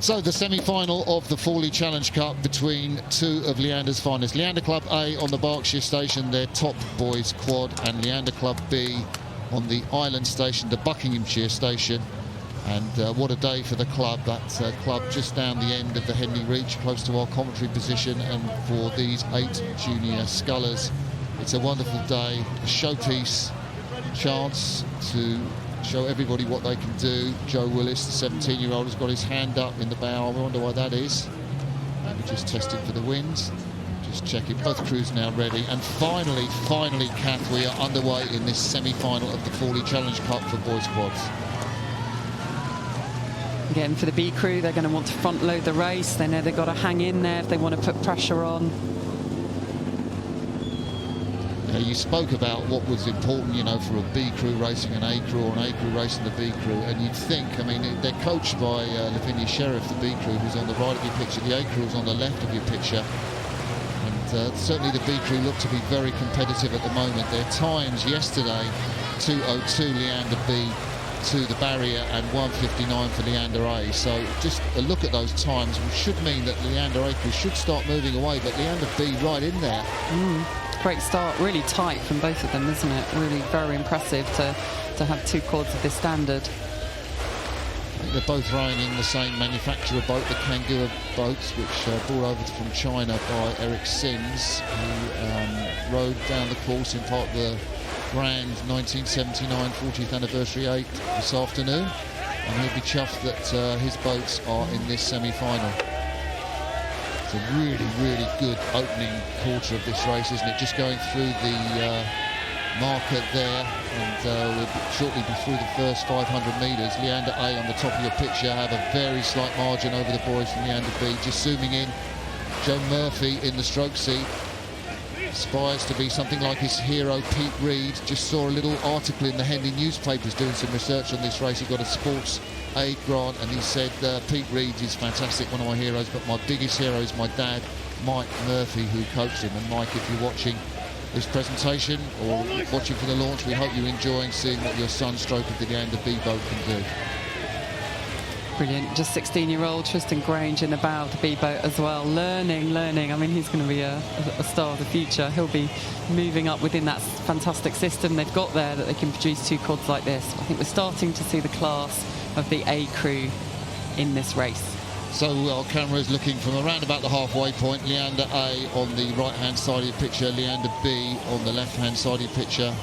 So the semi-final of the Fawley Challenge Cup between two of Leander's finest. Leander Club A on the Berkshire station, their top boys quad, and Leander Club B on the island station, the Buckinghamshire station. And what a day for the club. That club just down the end of the Henley Reach, close to our commentary position. And for these 8 junior scullers, it's a wonderful day, a showpiece, chance to show everybody what they can do. Joe Willis, the 17-year-old, has got his hand up in the bow. I wonder why that is. Maybe just testing for the winds. Just checking. Both crews now ready. And finally, Kath, we are underway in this semi-final of the Fawley Challenge Cup for boys quads. Again, for the B crew, they're going to want to front load the race. They know they've got to hang in there if they want to put pressure on. You spoke about what was important, you know, for a B crew racing an A crew, or an A crew racing the B crew, and you'd think, I mean, they're coached by Lavinia Sheriff, the B crew, who's on the right of your picture. The A crew is on the left of your picture, and certainly the B crew look to be very competitive at the moment. Their times yesterday, 2:02 Leander B to the barrier and 1:59 for Leander A. So just a look at those times should mean that Leander A crew should start moving away, but Leander B right in there. Great start, really tight from both of them, isn't it? Really very impressive to have 2 quads of this standard. I think they're both rowing in the same manufacturer boat, the Kangua boats, which brought over from China by Eric Sims, who rowed down the course in part of the Grand 1979 40th anniversary 8 this afternoon, and he'll be chuffed that his boats are in this semi-final. It's a really good opening quarter of this race, isn't it? Just going through the marker there, and we'll shortly be through the first 500 metres. Leander A on the top of your picture have a very slight margin over the boys from Leander B. Just zooming in, Joe Murphy in the stroke seat. Aspires to be something like his hero Pete Reed. Just saw a little article in the Henley newspapers doing some research on this race. He got a sports aid grant, and he said Pete Reed is fantastic, one of my heroes, but my biggest hero is my dad, Mike Murphy, who coached him. And Mike, if you're watching this presentation or watching for the launch, we hope you're enjoying seeing what your son stroke of the Leander B boat can do. Brilliant. Just 16-year-old Tristan Grange in the bow of the B boat as well. Learning. I mean, he's going to be a star of the future. He'll be moving up within that fantastic system they've got there, that they can produce 2 quads like this. I think we're starting to see the class of the A crew in this race. So our camera is looking from around about the halfway point. Leander A on the right-hand side of your picture, Leander B on the left-hand side of your picture.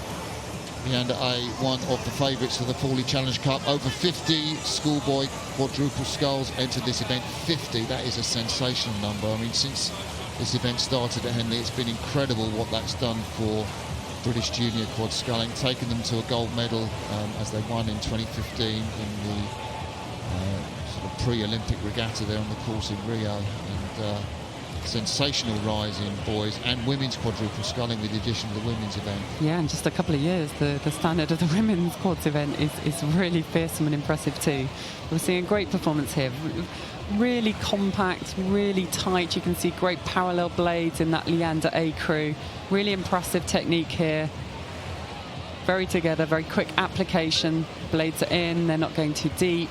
Leander A, one of the favourites for the Fawley Challenge Cup. Over 50 schoolboy quadruple sculls entered this event. 50, that is a sensational number. I mean, since this event started at Henley, it's been incredible what that's done for British junior quad sculling, taken them to a gold medal as they won in 2015 in the sort of pre-Olympic regatta there on the course in Rio. And sensational rise in boys and women's quadruple sculling with the addition of the women's event. Yeah, in just a couple of years, the standard of the women's quads event is really fearsome and impressive too. We're seeing a great performance here. Really compact, really tight. You can see great parallel blades in that Leander A crew. Really impressive technique here. Very together, very quick application. Blades are in, they're not going too deep.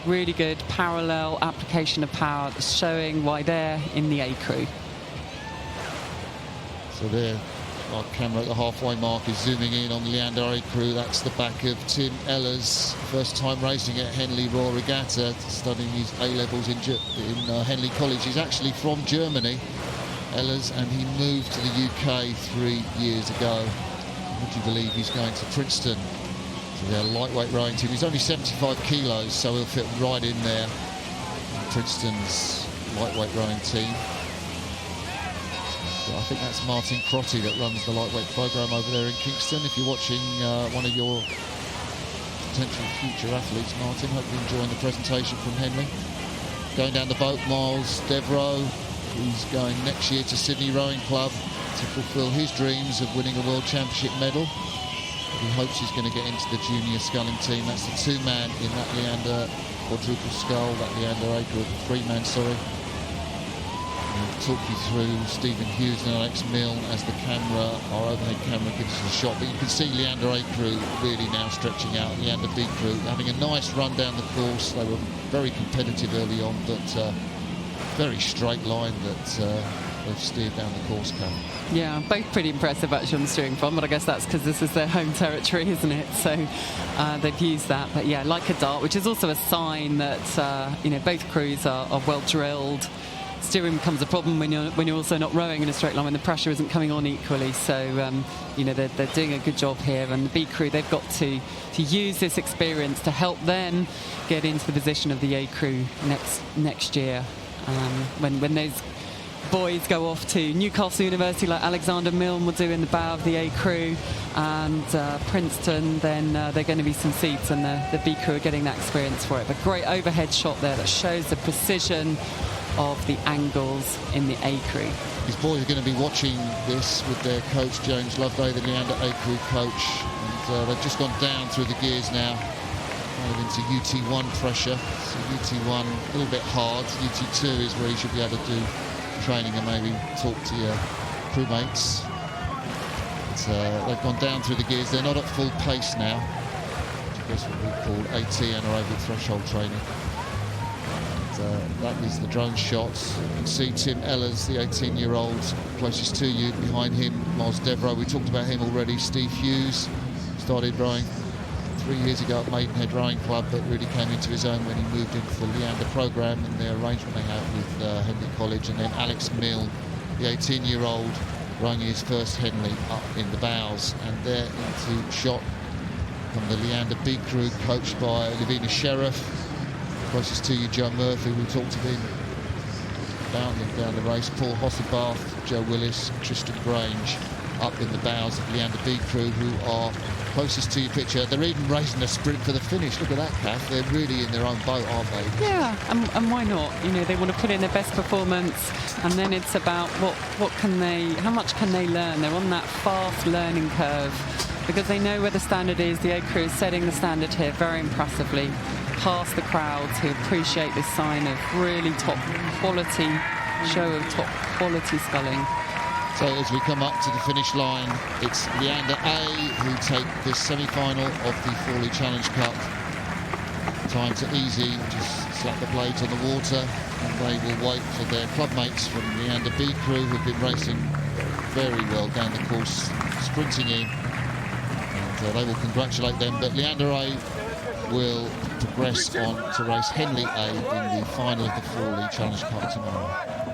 Really good parallel application of power, showing why they're in the A crew. So there, our camera at the halfway mark is zooming in on the Leander A crew. That's the back of Tim Eller's first time racing at Henley Royal Regatta, studying his A-levels in Henley College. He's actually from Germany, Ellers, and he moved to the UK 3 years ago. Would you believe he's going to Princeton? Their lightweight rowing team. He's only 75 kilos, so he'll fit right in there in Princeton's lightweight rowing team. But I think that's Martin Crotty that runs the lightweight program over there in Kingston. If you're watching one of your potential future athletes, Martin, hope you're enjoying the presentation from Henley. Going down the boat, Miles Devroe, who's going next year to Sydney Rowing Club to fulfil his dreams of winning a World Championship medal. He hopes he's going to get into the junior sculling team. That's the 2-man in that Leander quadruple scull, that Leander A group, 3-man, sorry. talk you through Stephen Hughes and Alex Milne as the camera, our overhead camera, gives us a shot. But you can see Leander A crew really now stretching out. Leander B crew having a nice run down the course. They were very competitive early on, but very straight line that they've steered down the course, Cam. Yeah, both pretty impressive actually on the steering front, but I guess that's because this is their home territory, isn't it? So they've used that. But yeah, like a dart, which is also a sign that you know, both crews are well drilled. Steering becomes a problem when you're also not rowing in a straight line, when the pressure isn't coming on equally. So you know, they're doing a good job here, and the B crew, they've got to use this experience to help them get into the position of the A crew next year, when those boys go off to Newcastle University like Alexander Milne will do in the bow of the A crew, and Princeton, then they're going to be some seats, and the B crew are getting that experience for it. But great overhead shot there that shows the precision of the angles in the A crew. These boys are going to be watching this with their coach James Loveday, the Leander A crew coach, and they've just gone down through the gears now, kind of into UT1 pressure. So UT1 a little bit hard. UT2 is where you should be able to do training and maybe talk to your crewmates. They've gone down through the gears. They're not at full pace now, which is what we call AT, anaerobic threshold training. That is the drone shots. You can see Tim Ellers, the 18-year-old closest to you. Behind him, Miles Devereux. We talked about him already. Steve Hughes started rowing 3 years ago at Maidenhead Rowing Club, but really came into his own when he moved into the Leander programme and the arrangement they have with Henley College. And then Alex Milne, the 18-year-old, rowing his first Henley up in the bows. And they're into shot from the Leander B crew, coached by Lavina Sheriff. Closest to you, Joe Murphy. We talked to him down the race. Paul Hossebath, Joe Willis, Tristan Grange up in the bows of Leander B crew, who are closest to your picture. They're even racing a sprint for the finish. Look at that, Kath. They're really in their own boat, aren't they? Yeah, and why not? You know, they want to put in their best performance, and then it's about how much can they learn? They're on that fast learning curve because they know where the standard is. The A crew is setting the standard here very impressively, past the crowds who appreciate this sign of really top quality, show of top quality sculling. So as we come up to the finish line, it's Leander A who take this semi-final of the Fawley Challenge Cup. Time to easy, just slap the blades on the water, and they will wait for their clubmates from Leander B crew, who've been racing very well down the course, sprinting in, and they will congratulate them. But Leander A will progress on to race Henley A in the final of the Fawley Challenge Cup tomorrow.